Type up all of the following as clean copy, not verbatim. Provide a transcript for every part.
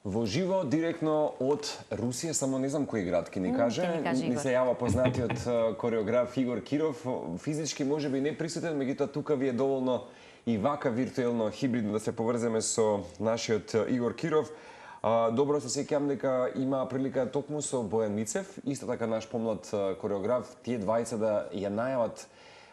Во живо, директно од Русија, само не знам кој град ќе ни каже. Ни се јава познатиот кореограф Игор Киров. Физички може би не присутен, меѓутоа тука ви е доволно и вака виртуелно, хибридно да се поврземе со нашиот Игор Киров. Добро се сеќавам дека има прилика токму со Бојан Мицев, исто така наш помлад кореограф, тие двајца да ја најават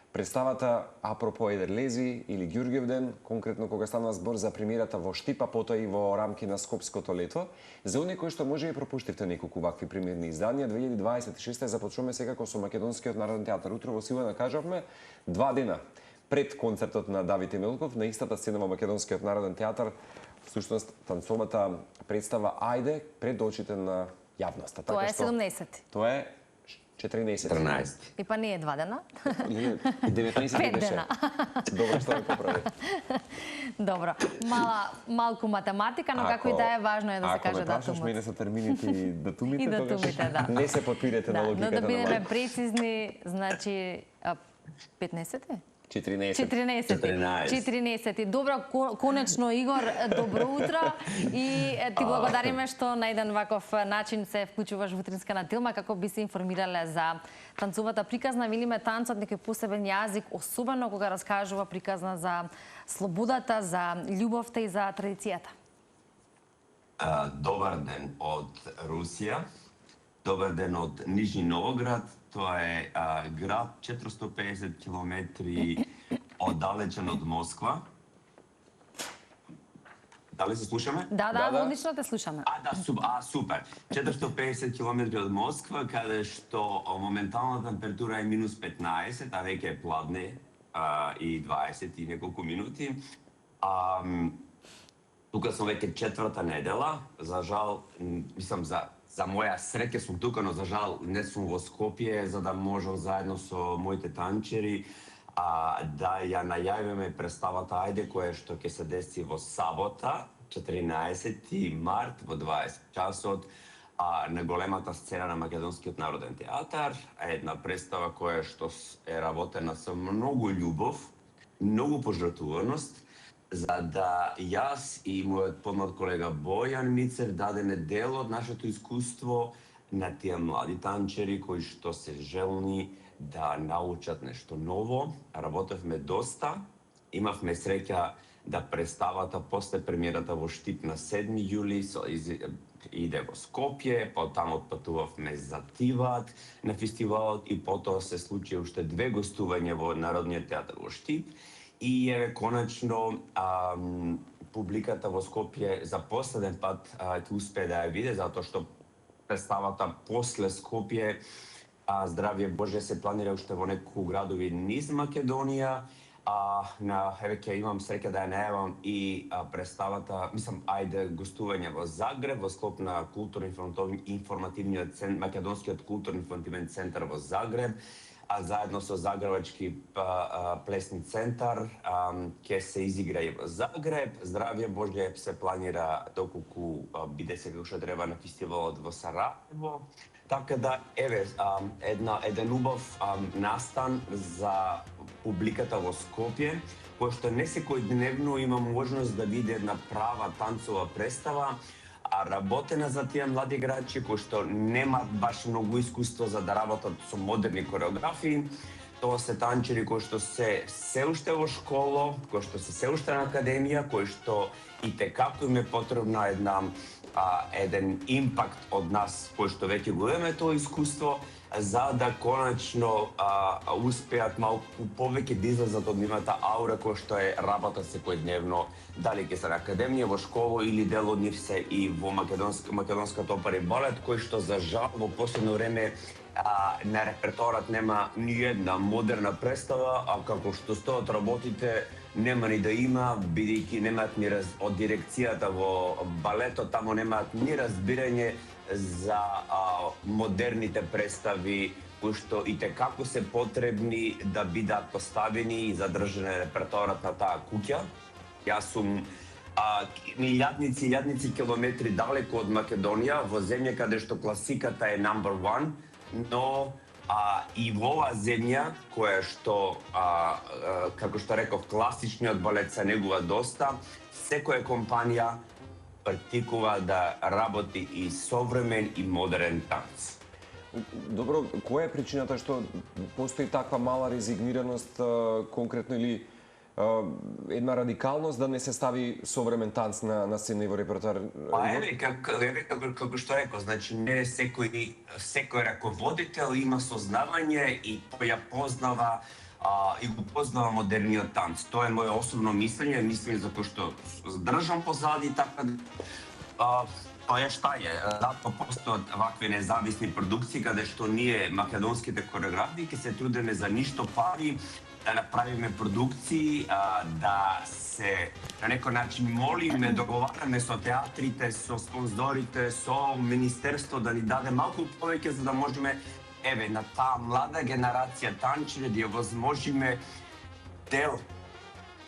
представата апропо Едерлези или Ѓурѓевден, конкретно кога стана збор за премиерата во Штипа, потоа и во рамки на Скопското лето. За оние кои што може и пропуштивте неколку вакви премиерни изданија, 2026 започнуваме секако со Македонскиот народен театар. Утро во Силана кажавме 2 дена пред концертот на Давид Емилков на истата сцена во Македонскиот народен театар, всушност танцовата представа Ајде пред очите на јавноста. Тоа е 17. Тоа е 14. И па не е 2 дена? 19 беше. Добро што ме поправи. Добро. Малку математика, но како и да е, важно е да се каже датумот. Ако ме прашаш мене со термините и датумите, и датумите, да. Не се подпирете на логиката на но да бидеме прецизни, значи 15 е? 14. Добро, конечно, Игор, добро утро и ти благодариме што на еден ваков начин се вклучуваш во утринска на Тилма како би се информирале за танцовата приказна. Велиме танцот некој посебен јазик, особено кога раскажува приказна за слободата, за љубовта и за традицијата. Добар ден од Русија. Добар ден од Нижни Новоград. Тоа е град 450 километри оддалечен од Москва. Дали се слушаме? Да, одлично те слушаме. Супер. 450 километри од Москва, каде што моментална температура е минус 15, а веќе е пладне и 20 и неколку минути. Тука сум веќе 4-та недела. За жал, мислам, за моја среќа сум тука, но за жал не сум во Скопје, за да можам заедно со моите танчери да ја најавиме представата Ајде, која што ќе се деси во сабота, 14 март во 20 часот на големата сцена на Македонскиот народен театар. Една представа која што е работена со многу љубов, многу пожртвуваност, за да јас и мојот помлад колега Бојан Мицев дадеме дел од нашето искуство на тие млади танчери кои што се желни да научат нешто ново. Работевме доста, имавме среќа да представата после премиерата во Штип на 7 јули иде во Скопје, потаму отпатувавме за Тиват на фестивалот и потоа се случи уште 2 гостувања во Народниот театар во Штип. И еве конечно публиката во Скопје за последен пат ќе успее да ја види, затоа што представата после Скопје, здравје Боже, се планира уште во неколку градови низ Македонија. Еве ќе имам среќа да ја најавам и представата, мислам, Ајде гостување во Загреб, во склоп на културно-информативниот центар, Македонскиот културно-информативен центар во Загреб, заедно со Загребачки плесни центар ќе се изигра и во Загреб. Здравје Боже се планира доколку биде се како што треба на фестивалот во Сараево. Така да, еве, еден убав настан за публиката во Скопје, кој што не секојдневно има можност да види една права танцова представа, работена за тие млади играчи кои што немаат баш многу искуство за да работат со модерни кореографии. Тоа се танчери кои што се уште во школа, кои што се уште на академија, кои што и текако им е потребна еден импакт од нас кои што веќе го имаме тоа искуство, за да конечно успеат малку повеќе да излезат од нивната аура која што е работа секојдневно, дали ќе се на академија, во школа или дел од нив се и во македонската опера и балет, кој што за жал во последно време на репертоарот нема ни една модерна представа, а како што стоат работите нема ни да има, бидејќи немаат ни од дирекцијата во балетот, таму немаат ни разбирање за модерните представи кои што и текако се потребни да бидат поставени и задржани репертоарот на таа куќа. Јас сум илјадници километри далеко од Македонија, во земја каде што класиката е number one, но и во оваа земја, која што, како што реков, класичниот балет се негува доста, секоја компанија практикува, да работи и современ и модерен танц. Добро, која е причината што постои таква мала резигнираност конкретно или една радикалност да не се стави современ танц на сцена и во репертоар? Еве како што реков, значи не секој раководител има сознавање и тој ја познава и го познава модерниот танц. Тоа е моје особено мислење, затоа што држам позади така тоа е шта е. Затоа постојат вакви независни продукции каде што ние македонските кореографи ќе се трудиме за ништо пари да направиме продукции, да се на некој начин молиме, договараме со театрите, со спонзорите, со министерство да ни даде малку повеќе за да можеме на таа млада генерација танчери да ја возможиме дел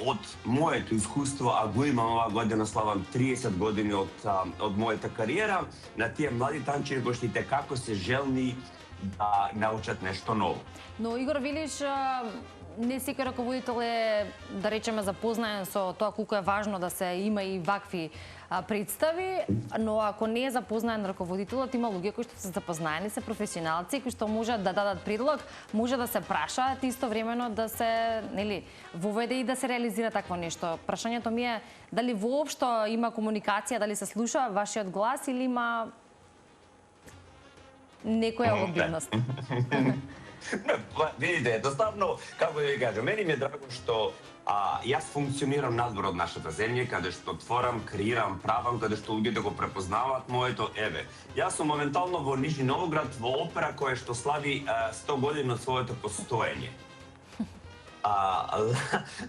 од моето искуство, а го имам оваа година, славам 30 години од мојата кариера, на тие млади танчери кои што како се желни да научат нешто ново. Но Игор, велиш, не секој раководител е, да речеме, запознаен со тоа колку е важно да се има и вакви представи, но ако не е запознаен раководителот, има луѓе кои што се запознаени, се професионалци, кои што можат да дадат предлог, може да се прашаат истовремено да се, воведе и да се реализира такво нешто. Прашањето ми е дали воопшто има комуникација, дали се слуша вашиот глас или има некоја одбивност? Видите, едноставно, како да ви кажам, мене ми е драго што јас функционирам надвор од нашата земја, каде што творам, креирам, правам, каде што луѓето го препознаваат моето. Јас сум моментално во Нижни Новоград во опера која што слави 100 години од своето постоење.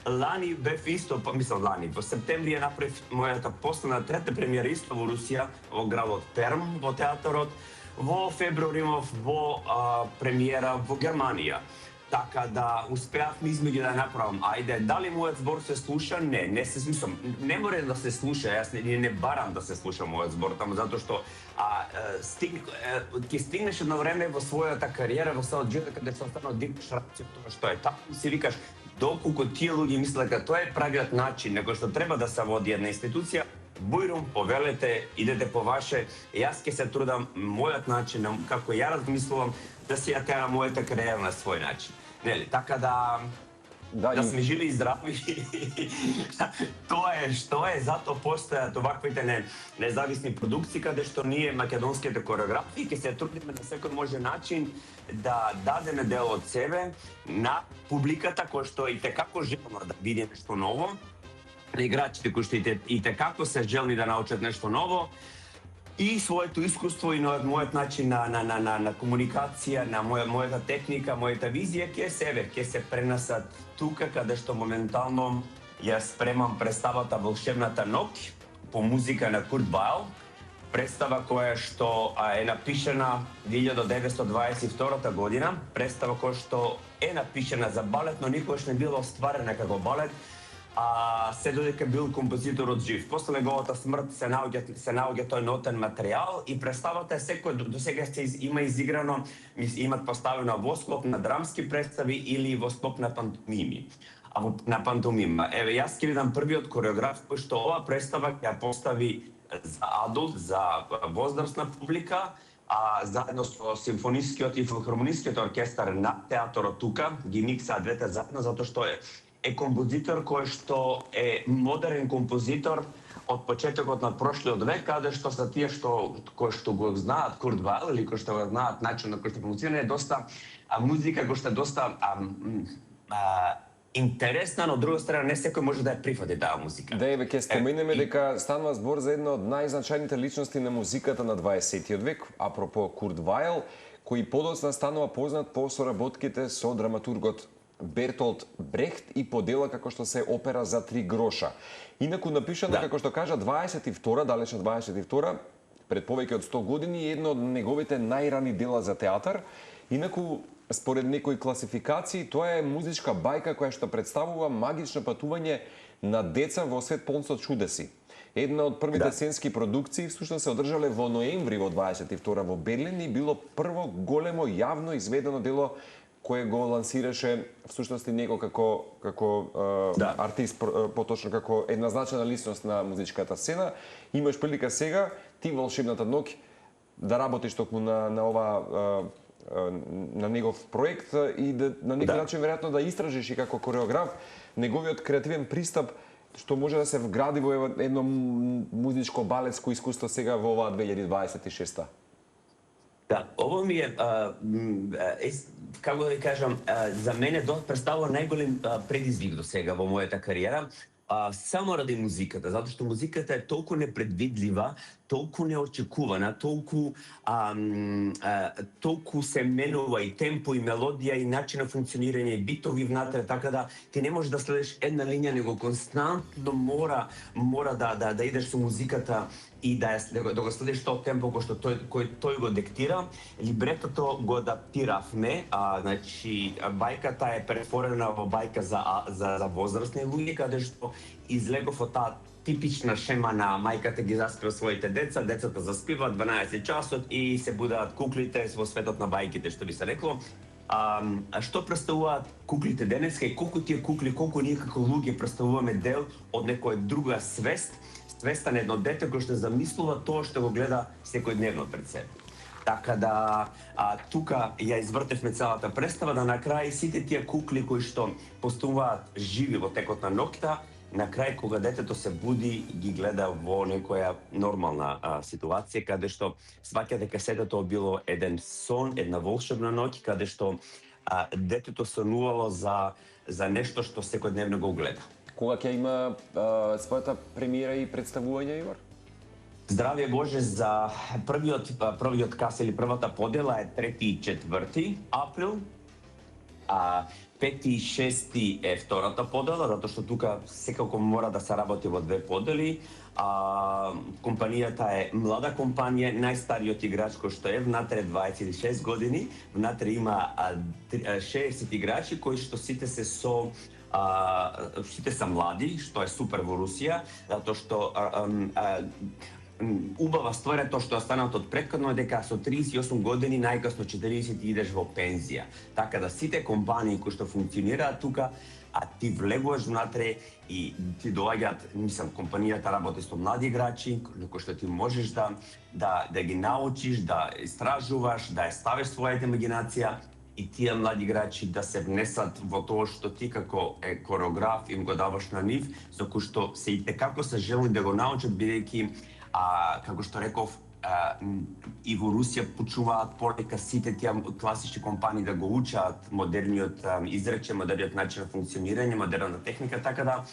Лани бев исто, лани, во септември ја направив мојата последна трета премиера исто во Русија, во градот Перм, во театарот. Во февруари имав во премиера во Германија. Така да успеавме измеѓу да направам. Ајде, дали мојот збор се слуша? Не се слушам. Не мора да се слуша, јас не барам да се слуша мојот збор, таму затоа што ќе стигнеш едно време во својата кариера, во својот живот, каде се останува дигнеш рација тоа што е тако, си викаш доколку тие луѓе мислат дека тоа е правиот начин на кој што треба да се води една институција, бујрум, повелете, идете по ваше, јас ќе се трудам мојот начин, како ја размислувам, да си ја терам мојата кариера на свој начин. Нели, така да сме живи и здрави. Тоа е што е, затоа постојат оваквите независни продукции каде што ние македонските кореографи ќе се трудиме на секој може начин да дадеме дел од себе на публиката која што и текако желна да види нешто ново, на играчите кои што и текако се желни да научат нешто ново, и своето искуство и на мојот начин на комуникација, на мојата техника, мојата визија ќе се пренесат тука каде што моментално ја спремам представата Волшебната ноќ по музика на Курт Вайл, представа која што е напишана 1922 година, представа која што е напишана за балет, но никогаш не била остварена како балет, се додека бил композиторот жив. После неговата смрт се наоѓа тој нотен материјал и представата секој до сега има изиграно, имат поставено во склоп на драмски представи или во склоп на пантомими. На пантомима. Јас ќе бидам првиот кореограф кој што ова представа ќе ја постави за адулт, за возрастна публика, заедно со симфонискиот и филхармонискиот оркестар на театарот тука, ги миксаа двете заедно, затоа што е композитор кој што е модерен композитор од почетокот на прошлиот век, каде што за тие кои што го знаат Курт Вайл или кои што го знаат начин на кој што функционира, е доста музика кој што е доста интересна, но од друга страна не секој може да ја прифати таа музика. Да, ќе споменеме дека станува збор за една од најзначајните личности на музиката на 20 век, апропо Курт Вайл, кој подоцна станува познат по соработките со драматургот Бертолт Брехт и по дела како што се опера за 3 гроша. Инаку напишано, како што кажа, 22-та, далечна 22-та, пред повеќе од 100 години, е едно од неговите најрани дела за театар. Инаку, според некои класификации, тоа е музичка бајка која што представува магично патување на деца во свет полн со чудеси. Една од првите сценски продукции всушност се одржале во ноември во 22-та во Берлин и било прво големо јавно изведено дело кој го лансираше всушност и него како артист, поточно како една значајна личност на музичката сцена. Имаш прилика сега ти Волшебната ноќ да работиш токму на ова на негов проект и да на некој начин веројатно да истражиш и како кореограф неговиот креативен пристап што може да се вгради во едно музичко балетско искуство сега во оваа 2026-та. Да, ово ми е, како да ви кажам, за мене представува најголем предизвик до сега во мојата кариера, само ради музиката, затоа што музиката е толку непредвидлива, толку неочекувана, толку се менува и темпо, и мелодија, и начин на функционирање, и битови внатре, така да ти не можеш да следиш една линија, него константно мора да идеш со музиката и да го следиш тоа темпо кој тој го диктира. Либретото го адаптиравме, значи бајката е претворена во бајка за возрастни луѓе, каде што излегов од таа типична шема на мајката ги заспива своите деца, децата заспиваат 12 часот и се будат куклите во светот на бајките, што би се рекло. Што представуваат куклите денеска и колку тие кукли, колку ние како луѓе представуваме дел од некоја друга свеста на едно дете кој што замислува тоа што го гледа секојдневно пред себе. Така да тука ја извртевме целата представа, да на крај сите тие кукли кои што постојуваат живи во текот на ноќта, на крај кога детето се буди ги гледа во некоја нормална ситуација, каде што сваќа дека сето тоа било еден сон, една волшебна ноќ, каде што детето сонувало за нешто што секојдневно го гледа. Кога ќе има својата премиера и представување, Игор? Здравје Боже, за првиот кас или првата подела е 3 и 4 април, 5 и 6 е втората подела, затоа што тука секако мора да се работи во две подели. Компанијата е млада компанија, најстариот играч кој што е внатре 26 години, внатре има 60 играчи кои што сите се млади, што е супер во Русија, затоа што убава ствар е тоа што останат од претходно е дека со 38 години, најкасно 40 идеш во пензија. Така да сите компании кои што функционираат тука, ти влегуваш внатре и ти доаѓаат, компанијата работи со млади играчи, кои што ти можеш да ги научиш, да истражуваш, да ставиш својата имагинација и тие млади играчи да се внесат во тоа што ти како кореограф им го даваш на нив, за кој што се и како се желни да го научат, бидејќи како што реков, и во Русија почуваат порека сите тие класични компании да го учат модерниот изрече, модерниот начин на функционирање, модерна техника, така да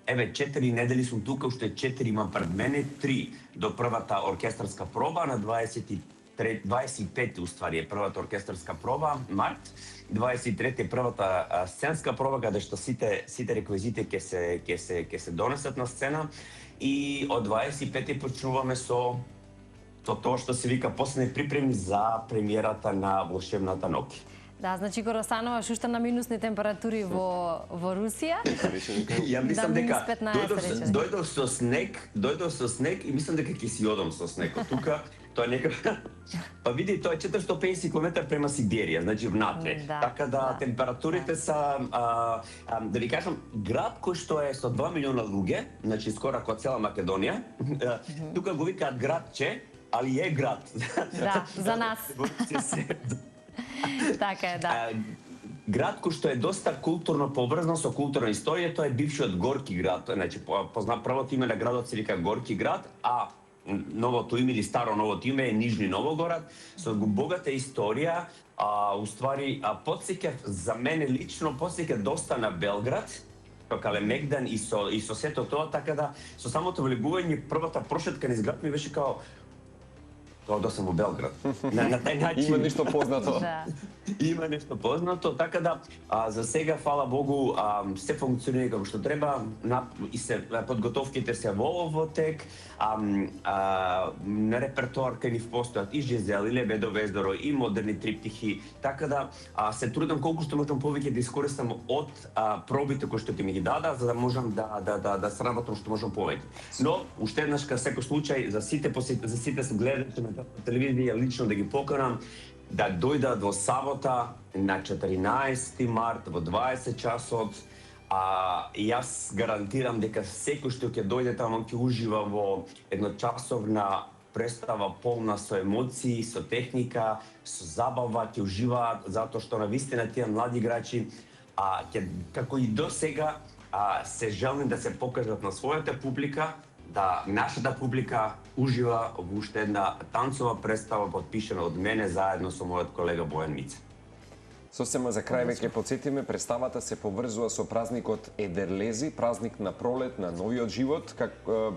4 недели сум тука, уште 4 имам пред мене, 3 до првата оркестарска проба, на 25 уствари е првата оркестарска проба, март, 23 е првата сценска проба, каде што сите реквизити ќе се донесат на сцена, и од 25 почнуваме со тоа што се вика последни припреми за премиерата на Волшебната ноќ. Да, значи го остануваш уште на минусни температури во Русија. Ја мислам дека дојдов со снег и мислам дека ќе си одам со снег. Тука тоа е некако. Па види, тоа е 450 км према Сибирија, значи внатре. Така да температурите се, да ви кажам, град кој што е со 2 милиона луѓе, значи скоро како цела Македонија, тука го викаат градче, али е град. Да, за нас. Така е, да. Град кој што е доста културно поврзан со културна историја, тоа е бившиот Горки град, значи првото име на градот се вика Горки град, а новото име или старо новото име е Нижни Новогород, со богата историја, уствари потсеќа за мене лично потсеќа доста на Белград, Калемегдан и со сето тоа, така да со самото влегување првата прошетка низ град ми беше као тоа да сум во Белград. На тај начин има нешто познато. Има нешто познато, така да за сега фала Богу се функционира како што треба, и се подготовките се во тек, на репертоар кај нив постојат и Жизел, и Лебедо Вездоро, и модерни триптихи, така да се трудам колку што можам повеќе да искористам од пробите кои што ти ми ги дада, за да можам да сработам што можам повеќе. Но уште еднаш кај секој случај за сите гледачи на телевизија лично да ги поканам да дојдат во сабота на 14 март во 20 часот. Јас гарантирам дека секој што ќе дојде таму ќе ужива во едночасовна представа полна со емоции, со техника, со забава, ќе уживаат затоа што навистина тие млади играчи како и до сега се желни да се покажат на својата публика, да нашата публика ужива во уште една танцова представа потпишана од мене заедно со мојот колега Бојан Мице. Сосема за крај веќе потсетиме, представата се поврзува со празникот Едерлези, празник на пролет, на новиот живот,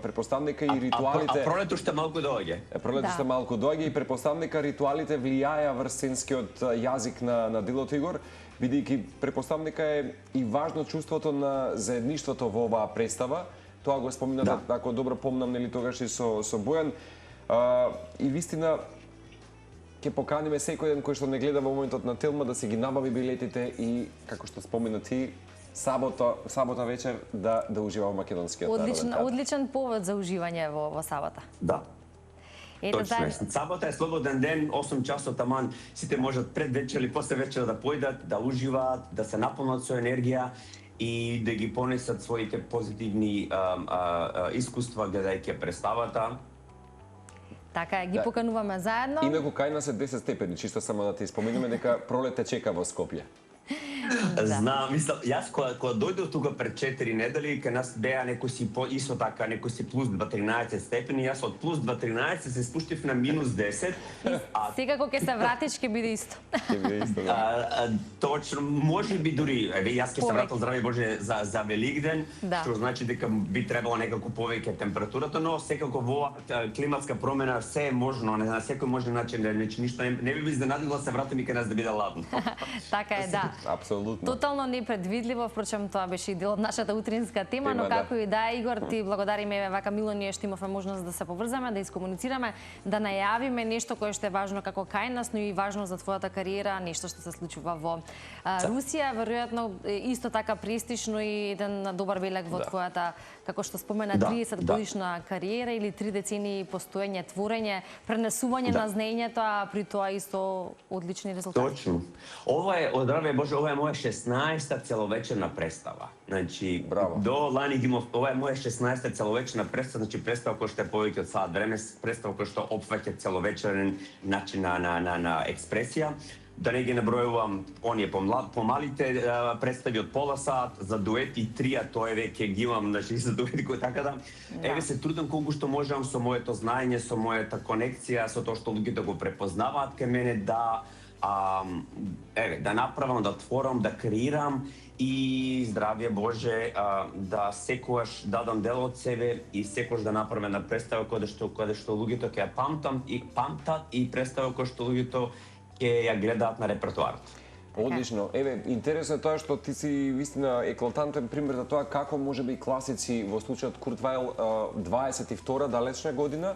претпоставам дека и ритуалите... пролет уште малку доаѓа. Пролет уште малку доаѓа и претпоставам дека ритуалите влијаја врз сценскиот јазик на делото, Игор, бидејќи претпоставам дека е и важно чувството на заедништвото во оваа представа. Тоа го споминате, ако добро помнам, нели тогаш и со Бојан. И вистина, ќе поканиме секој ден кој што не гледа во моментот на Телма да си ги набави билетите и, како што спомена ти, сабота вечер да ужива во македонскиот народен театар. Одличен повод за уживање во сабота. Да. Точно. Сабота е слободен ден, 8 часот таман, сите можат пред вечер или после вечер да појдат, да уживаат, да се наполнат со енергија и да ги понесат своите позитивни искуства гледајќи представата. Така, ги покануваме заедно. Инаку кај нас е 10 степени, чисто само да ти споменеме дека пролет те чека во Скопје. Знам, мислам, јас кога дојдов тука пред 4 недели, кај нас беа некои исто така, некои си плюс 13 степени, јас од плюс 13 се спуштив на минус 10. Секако ќе се вратиш, ќе биде исто. Ќе биде исто, да. Точно, можеби дури, јас ќе се вратам, здраве Боже, за Великден, што значи дека би требало некако повеќе температурата, но секако во климатска промена се е можно, на секој можен начин, ништо не би изненадило да се вратам и кај нас да биде ладно. Така е, да. Апсолутно. Тотално непредвидливо, впрочем тоа беше и дел од нашата утринска тема, но како и да е, Игор, ти благодариме вака мило ние што имавме можност да се поврзаме, да искомуницираме, да најавиме нешто кое што е важно како кај нас, но и важно за твојата кариера, нешто што се случува во Русија, веројатно исто така престижно и еден добар белег во твојата, како што спомена, 30 годишна кариера или 3 децении постоење, творење, пренесување на знаењето, а при тоа исто одлични резултати. Точно. Ова е, здраве Боже, ова е моја 16-та целовечерна представа. Значи, до лани имав, ова е моја 16-та целовечерна представа, значи представа која што е повеќе од сат време, представа која што опфаќа целовечерен начин на експресија. Да не ги набројувам оние помалите представи од пола сат, за дует и трија, тоа е веќе ги имам, значи за дует кој така да. Еве се трудам колку што можам со моето знаење, со мојата конекција, со тоа што луѓето го препознаваат кај мене, да направам, да отворам, да креирам и здравје Боже, да секогаш дадам дел од себе и секогаш да направам една представа каде што луѓето ќе ја памтат и представа која што луѓето ќе ја гледаат на репертоарот. Одлично. Еве, интересно е тоа што ти си вистина еклатантен пример за тоа како можеби класици во случајот Курт Вайл 22 далечна година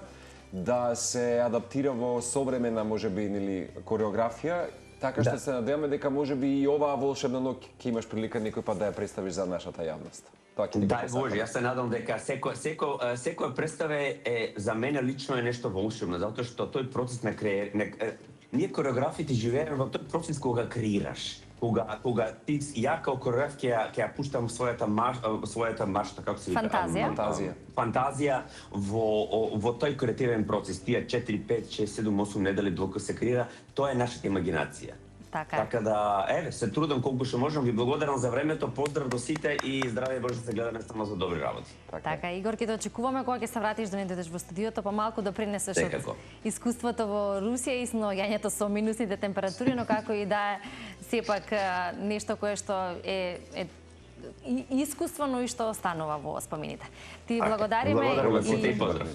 да се адаптира во современа можеби нели кореографија, така што се надеваме дека можеби и оваа волшебна ноќ ќе имаш прилика некој пат да ја представиш за нашата јавност. Дај Боже, јас се надам дека секоја представа е за мене лично е нешто волшебно, затоа што тој процес на ние кореографите живееме во тој процес кога креираш. Кога ти ја како кореограф ќе ја пуштам својата машта, како се вика? Фантазија во тој креативен процес. Тие 4, 5, 6, 7, 8 недели докато се креира, тоа е нашата имагинација. Така да, еве, се трудам колку што можам, ви благодарам за времето, поздрав до сите и здраве Боже да се гледаме само за добри работи. Така, Игор, ќе те очекуваме кога ќе се вратиш да не дојдеш во студиото, па малку да пренесеш од искуството во Русија и сноѓањето со минусните температури, но како и да е сепак нешто кое што е искуствено и што останува во спомените. Ти благодариме и поздрав.